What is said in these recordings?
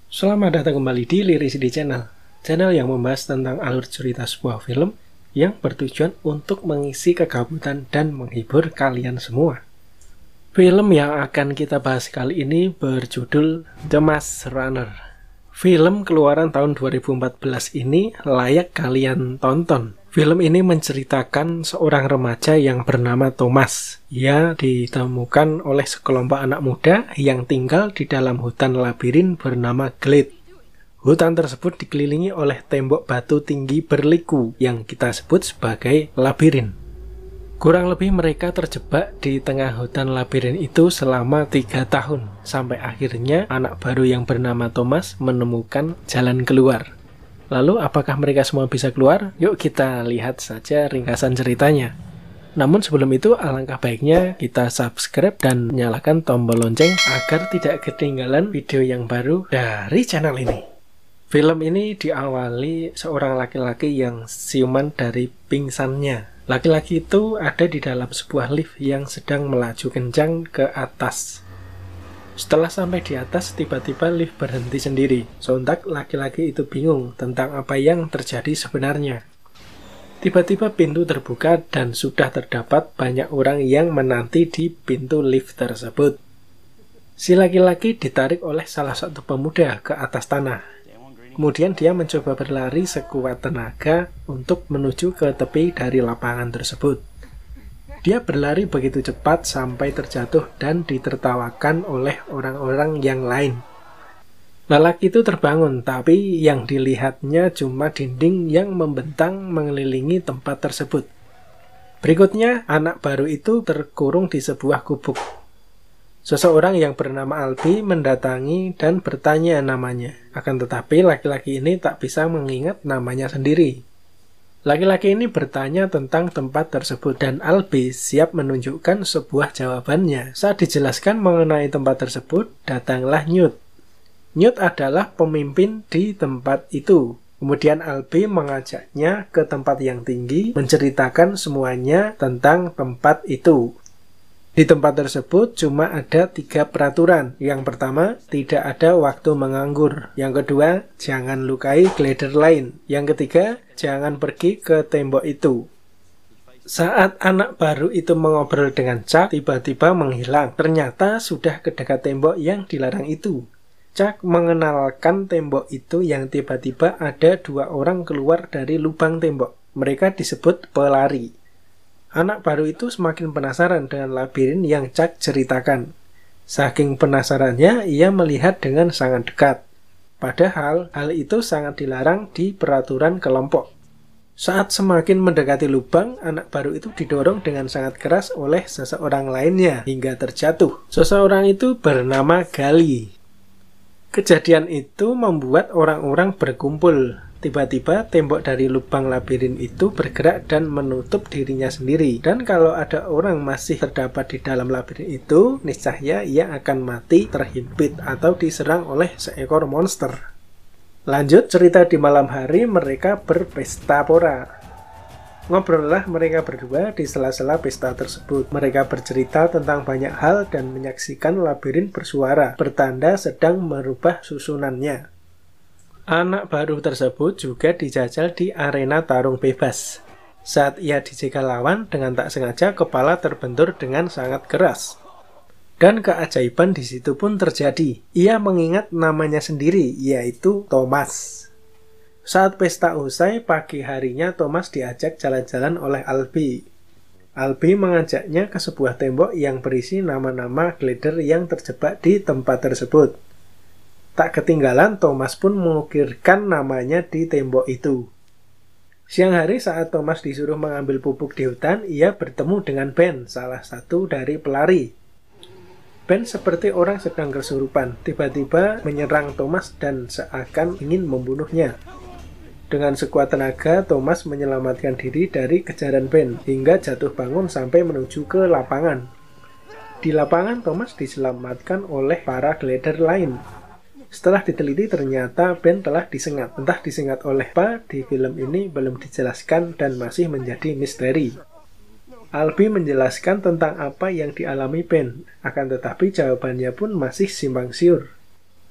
Selamat datang kembali di Lirisidi Channel yang membahas tentang alur cerita sebuah film yang bertujuan untuk mengisi kegabutan dan menghibur kalian semua. Film yang akan kita bahas kali ini berjudul The Maze Runner. Film keluaran tahun 2014 ini layak kalian tonton. Film ini menceritakan seorang remaja yang bernama Thomas. Ia ditemukan oleh sekelompok anak muda yang tinggal di dalam hutan labirin bernama Glade. Hutan tersebut dikelilingi oleh tembok batu tinggi berliku yang kita sebut sebagai labirin. Kurang lebih mereka terjebak di tengah hutan labirin itu selama 3 tahun, sampai akhirnya anak baru yang bernama Thomas menemukan jalan keluar. Lalu apakah mereka semua bisa keluar? Yuk kita lihat saja ringkasan ceritanya. Namun sebelum itu alangkah baiknya kita subscribe dan nyalakan tombol lonceng agar tidak ketinggalan video yang baru dari channel ini. Film ini diawali seorang laki-laki yang siuman dari pingsannya. Laki-laki itu ada di dalam sebuah lift yang sedang melaju kencang ke atas. Setelah sampai di atas, tiba-tiba lift berhenti sendiri. Sontak laki-laki itu bingung tentang apa yang terjadi sebenarnya. Tiba-tiba pintu terbuka dan sudah terdapat banyak orang yang menanti di pintu lift tersebut. Si laki-laki ditarik oleh salah satu pemuda ke atas tanah. Kemudian dia mencoba berlari sekuat tenaga untuk menuju ke tepi dari lapangan tersebut. Dia berlari begitu cepat sampai terjatuh dan ditertawakan oleh orang-orang yang lain. Lelaki itu terbangun, tapi yang dilihatnya cuma dinding yang membentang mengelilingi tempat tersebut. Berikutnya, anak baru itu terkurung di sebuah gubuk. Seseorang yang bernama Albi mendatangi dan bertanya namanya. Akan tetapi laki-laki ini tak bisa mengingat namanya sendiri. Laki-laki ini bertanya tentang tempat tersebut dan Albi siap menunjukkan sebuah jawabannya. Saat dijelaskan mengenai tempat tersebut, datanglah Newt. Newt adalah pemimpin di tempat itu. Kemudian Albi mengajaknya ke tempat yang tinggi, menceritakan semuanya tentang tempat itu. Di tempat tersebut cuma ada 3 peraturan. Yang pertama, tidak ada waktu menganggur. Yang kedua, jangan lukai glider lain. Yang ketiga, jangan pergi ke tembok itu. Saat anak baru itu mengobrol dengan Chuck, tiba-tiba menghilang. Ternyata sudah ke dekat tembok yang dilarang itu. Chuck mengenalkan tembok itu yang tiba-tiba ada 2 orang keluar dari lubang tembok. Mereka disebut pelari. Anak baru itu semakin penasaran dengan labirin yang Chuck ceritakan. Saking penasarannya, ia melihat dengan sangat dekat. Padahal, hal itu sangat dilarang di peraturan kelompok. Saat semakin mendekati lubang, anak baru itu didorong dengan sangat keras oleh seseorang lainnya hingga terjatuh. Seseorang itu bernama Gali. Kejadian itu membuat orang-orang berkumpul. Tiba-tiba tembok dari lubang labirin itu bergerak dan menutup dirinya sendiri. Dan kalau ada orang masih terdapat di dalam labirin itu, niscaya ia akan mati terhimpit atau diserang oleh seekor monster. Lanjut cerita di malam hari, mereka berpesta pora. Ngobrollah mereka berdua di sela-sela pesta tersebut. Mereka bercerita tentang banyak hal dan menyaksikan labirin bersuara, bertanda sedang merubah susunannya. Anak baru tersebut juga dijajal di arena tarung bebas. Saat ia dijegal lawan, dengan tak sengaja kepala terbentur dengan sangat keras. Dan keajaiban di situ pun terjadi. Ia mengingat namanya sendiri, yaitu Thomas. Saat pesta usai, pagi harinya Thomas diajak jalan-jalan oleh Albi. Albi mengajaknya ke sebuah tembok yang berisi nama-nama glider yang terjebak di tempat tersebut. Tak ketinggalan, Thomas pun mengukirkan namanya di tembok itu. Siang hari saat Thomas disuruh mengambil pupuk di hutan, ia bertemu dengan Ben, salah satu dari pelari. Ben seperti orang sedang kesurupan, tiba-tiba menyerang Thomas dan seakan ingin membunuhnya. Dengan sekuat tenaga, Thomas menyelamatkan diri dari kejaran Ben, hingga jatuh bangun sampai menuju ke lapangan. Di lapangan, Thomas diselamatkan oleh para glider lain. Setelah diteliti ternyata Ben telah disengat. Entah disengat oleh apa, di film ini belum dijelaskan dan masih menjadi misteri. Albi menjelaskan tentang apa yang dialami Ben, akan tetapi jawabannya pun masih simpang siur.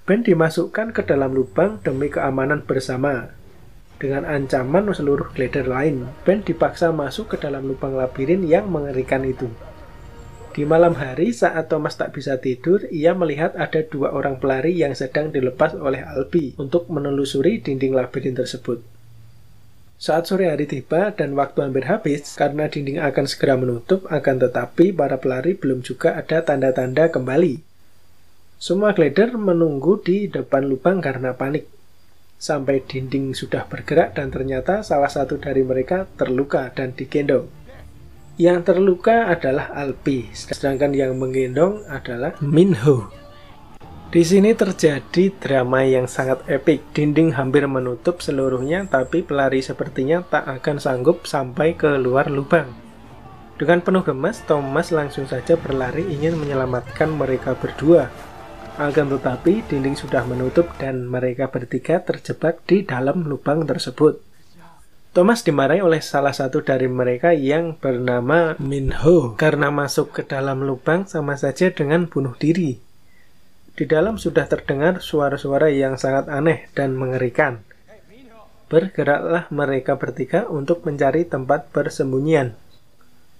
Ben dimasukkan ke dalam lubang demi keamanan bersama. Dengan ancaman seluruh glider lain, Ben dipaksa masuk ke dalam lubang labirin yang mengerikan itu. Di malam hari saat Thomas tak bisa tidur, ia melihat ada 2 orang pelari yang sedang dilepas oleh Albie untuk menelusuri dinding labirin tersebut. Saat sore hari tiba dan waktu hampir habis, karena dinding akan segera menutup, akan tetapi para pelari belum juga ada tanda-tanda kembali. Semua glider menunggu di depan lubang karena panik. Sampai dinding sudah bergerak dan ternyata salah satu dari mereka terluka dan digendong. Yang terluka adalah Albie, sedangkan yang menggendong adalah Minho. Di sini terjadi drama yang sangat epik. Dinding hampir menutup seluruhnya, tapi pelari sepertinya tak akan sanggup sampai ke luar lubang. Dengan penuh gemas, Thomas langsung saja berlari ingin menyelamatkan mereka berdua. Akan tetapi dinding sudah menutup dan mereka bertiga terjebak di dalam lubang tersebut. Thomas dimarahi oleh salah satu dari mereka yang bernama Minho karena masuk ke dalam lubang sama saja dengan bunuh diri. Di dalam sudah terdengar suara-suara yang sangat aneh dan mengerikan. Bergeraklah mereka bertiga untuk mencari tempat persembunyian.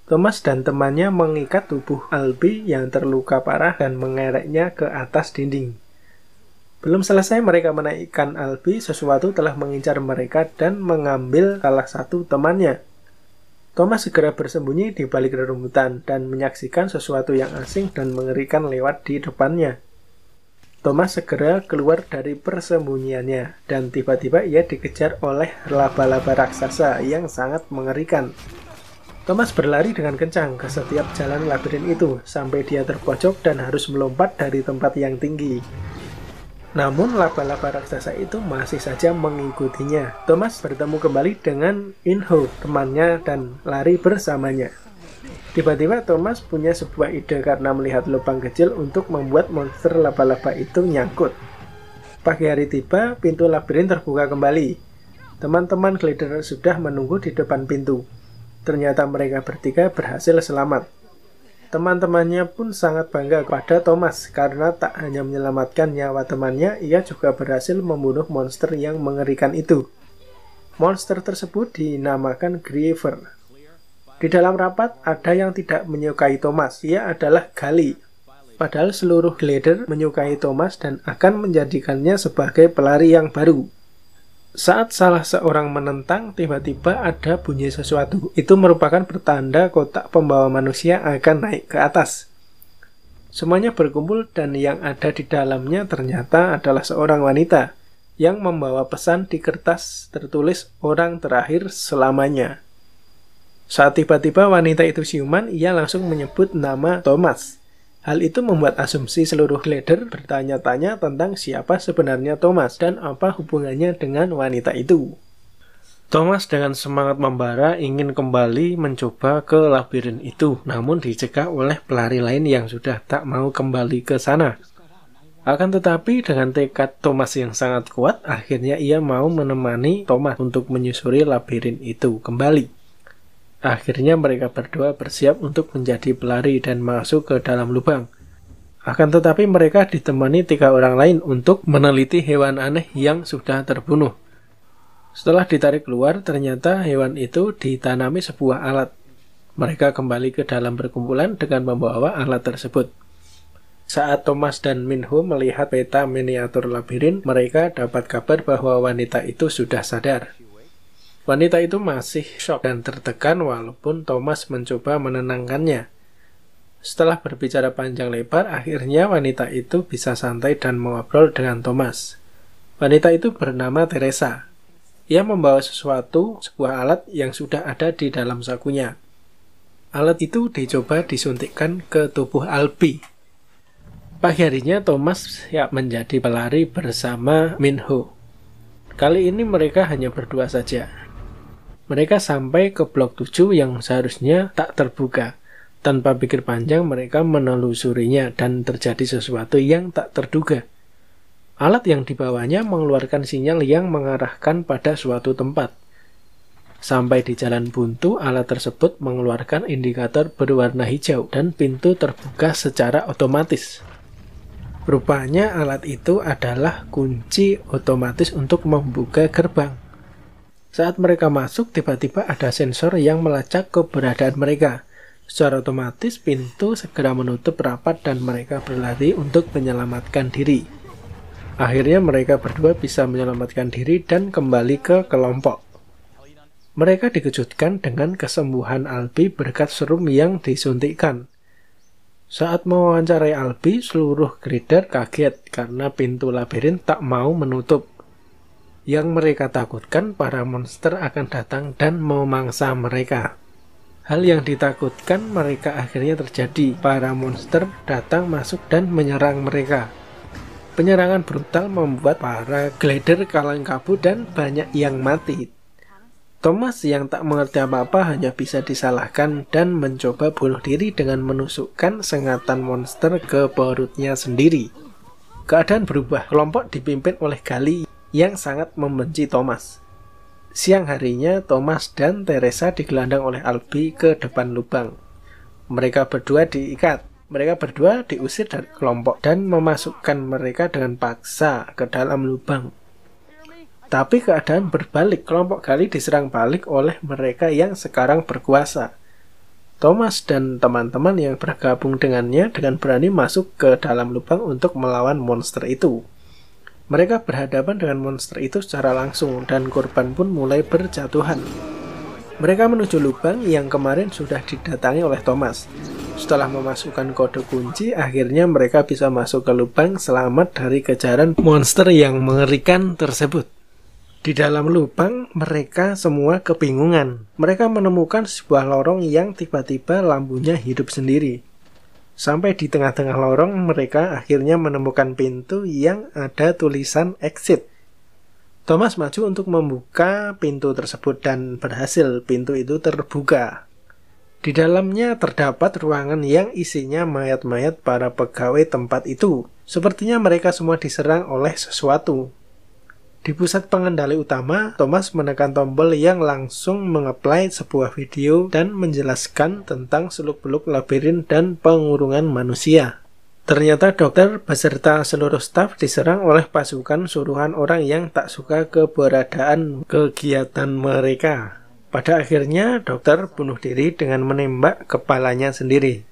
Thomas dan temannya mengikat tubuh Albie yang terluka parah dan mengereknya ke atas dinding. Belum selesai mereka menaikkan Albie, sesuatu telah mengincar mereka dan mengambil salah satu temannya. Thomas segera bersembunyi di balik rerumputan dan menyaksikan sesuatu yang asing dan mengerikan lewat di depannya. Thomas segera keluar dari persembunyiannya dan tiba-tiba ia dikejar oleh laba-laba raksasa yang sangat mengerikan. Thomas berlari dengan kencang ke setiap jalan labirin itu, sampai dia terpojok dan harus melompat dari tempat yang tinggi. Namun laba-laba raksasa itu masih saja mengikutinya. Thomas bertemu kembali dengan Minho, temannya, dan lari bersamanya. Tiba-tiba Thomas punya sebuah ide karena melihat lubang kecil untuk membuat monster laba-laba itu nyangkut. Pagi hari tiba, pintu labirin terbuka kembali. Teman-teman glider sudah menunggu di depan pintu. Ternyata mereka bertiga berhasil selamat. Teman-temannya pun sangat bangga kepada Thomas karena tak hanya menyelamatkan nyawa temannya, ia juga berhasil membunuh monster yang mengerikan itu. Monster tersebut dinamakan Griever. Di dalam rapat ada yang tidak menyukai Thomas, ia adalah Gali. Padahal seluruh glider menyukai Thomas dan akan menjadikannya sebagai pelari yang baru. Saat salah seorang menentang, tiba-tiba ada bunyi sesuatu. Itu merupakan pertanda kotak pembawa manusia akan naik ke atas. Semuanya berkumpul dan yang ada di dalamnya ternyata adalah seorang wanita yang membawa pesan di kertas tertulis orang terakhir selamanya. Saat tiba-tiba wanita itu siuman, ia langsung menyebut nama Thomas. Hal itu membuat asumsi seluruh glider bertanya-tanya tentang siapa sebenarnya Thomas dan apa hubungannya dengan wanita itu. Thomas dengan semangat membara ingin kembali mencoba ke labirin itu, namun dicegah oleh pelari lain yang sudah tak mau kembali ke sana. Akan tetapi dengan tekad Thomas yang sangat kuat, akhirnya ia mau menemani Thomas untuk menyusuri labirin itu kembali. Akhirnya mereka berdua bersiap untuk menjadi pelari dan masuk ke dalam lubang. Akan tetapi mereka ditemani 3 orang lain untuk meneliti hewan aneh yang sudah terbunuh. Setelah ditarik keluar, ternyata hewan itu ditanami sebuah alat. Mereka kembali ke dalam perkumpulan dengan membawa alat tersebut. Saat Thomas dan Minho melihat peta miniatur labirin, mereka dapat kabar bahwa wanita itu sudah sadar. Wanita itu masih syok dan tertekan walaupun Thomas mencoba menenangkannya. Setelah berbicara panjang lebar, akhirnya wanita itu bisa santai dan mengobrol dengan Thomas. Wanita itu bernama Teresa. Ia membawa sebuah alat yang sudah ada di dalam sakunya. Alat itu dicoba disuntikkan ke tubuh Albie. Pagi harinya Thomas siap menjadi pelari bersama Minho. Kali ini mereka hanya berdua saja. Mereka sampai ke blok 7 yang seharusnya tak terbuka. Tanpa pikir panjang mereka menelusurinya dan terjadi sesuatu yang tak terduga. Alat yang dibawanya mengeluarkan sinyal yang mengarahkan pada suatu tempat. Sampai di jalan buntu, alat tersebut mengeluarkan indikator berwarna hijau dan pintu terbuka secara otomatis. Rupanya alat itu adalah kunci otomatis untuk membuka gerbang. Saat mereka masuk, tiba-tiba ada sensor yang melacak keberadaan mereka. Secara otomatis, pintu segera menutup rapat dan mereka berlari untuk menyelamatkan diri. Akhirnya mereka berdua bisa menyelamatkan diri dan kembali ke kelompok. Mereka dikejutkan dengan kesembuhan Albi berkat serum yang disuntikkan. Saat mewawancarai Albi, seluruh Grider kaget karena pintu labirin tak mau menutup. Yang mereka takutkan para monster akan datang dan memangsa mereka. Hal yang ditakutkan mereka akhirnya terjadi. Para monster datang masuk dan menyerang mereka. Penyerangan brutal membuat para glider kalang kabut dan banyak yang mati. Thomas yang tak mengerti apa-apa hanya bisa disalahkan dan mencoba bunuh diri dengan menusukkan sengatan monster ke perutnya sendiri. Keadaan berubah, kelompok dipimpin oleh Gali yang sangat membenci Thomas. Siang harinya, Thomas dan Teresa digelandang oleh Albi ke depan lubang. Mereka berdua diikat. Mereka berdua diusir dari kelompok dan memasukkan mereka dengan paksa ke dalam lubang. Tapi keadaan berbalik, kelompok Gali diserang balik oleh mereka yang sekarang berkuasa. Thomas dan teman-teman yang bergabung dengannya dengan berani masuk ke dalam lubang untuk melawan monster itu. Mereka berhadapan dengan monster itu secara langsung dan korban pun mulai berjatuhan. Mereka menuju lubang yang kemarin sudah didatangi oleh Thomas. Setelah memasukkan kode kunci, akhirnya mereka bisa masuk ke lubang selamat dari kejaran monster yang mengerikan tersebut. Di dalam lubang, mereka semua kebingungan. Mereka menemukan sebuah lorong yang tiba-tiba lampunya hidup sendiri. Sampai di tengah-tengah lorong, mereka akhirnya menemukan pintu yang ada tulisan exit. Thomas maju untuk membuka pintu tersebut dan berhasil, pintu itu terbuka. Di dalamnya terdapat ruangan yang isinya mayat-mayat para pegawai tempat itu. Sepertinya mereka semua diserang oleh sesuatu. Di pusat pengendali utama, Thomas menekan tombol yang langsung mengeplay sebuah video dan menjelaskan tentang seluk-beluk labirin dan pengurungan manusia. Ternyata dokter beserta seluruh staf diserang oleh pasukan suruhan orang yang tak suka keberadaan kegiatan mereka. Pada akhirnya, dokter bunuh diri dengan menembak kepalanya sendiri.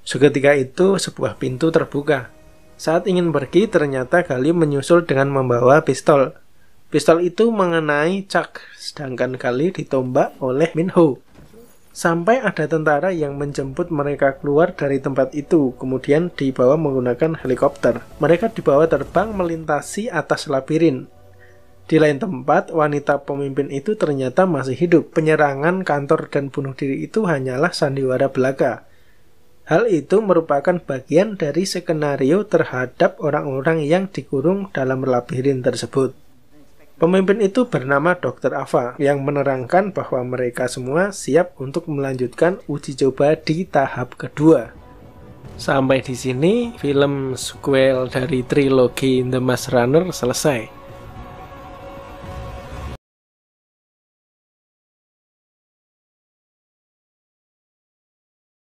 Seketika itu, sebuah pintu terbuka. Saat ingin pergi, ternyata Gali menyusul dengan membawa pistol. Pistol itu mengenai Chuck, sedangkan Gali ditombak oleh Minho. Sampai ada tentara yang menjemput mereka keluar dari tempat itu, kemudian dibawa menggunakan helikopter. Mereka dibawa terbang melintasi atas labirin. Di lain tempat, wanita pemimpin itu ternyata masih hidup. Penyerangan kantor dan bunuh diri itu hanyalah sandiwara belaka. Hal itu merupakan bagian dari skenario terhadap orang-orang yang dikurung dalam labirin tersebut. Pemimpin itu bernama Dr. Ava yang menerangkan bahwa mereka semua siap untuk melanjutkan uji coba di tahap kedua. Sampai di sini, film sequel dari trilogi The Maze Runner selesai.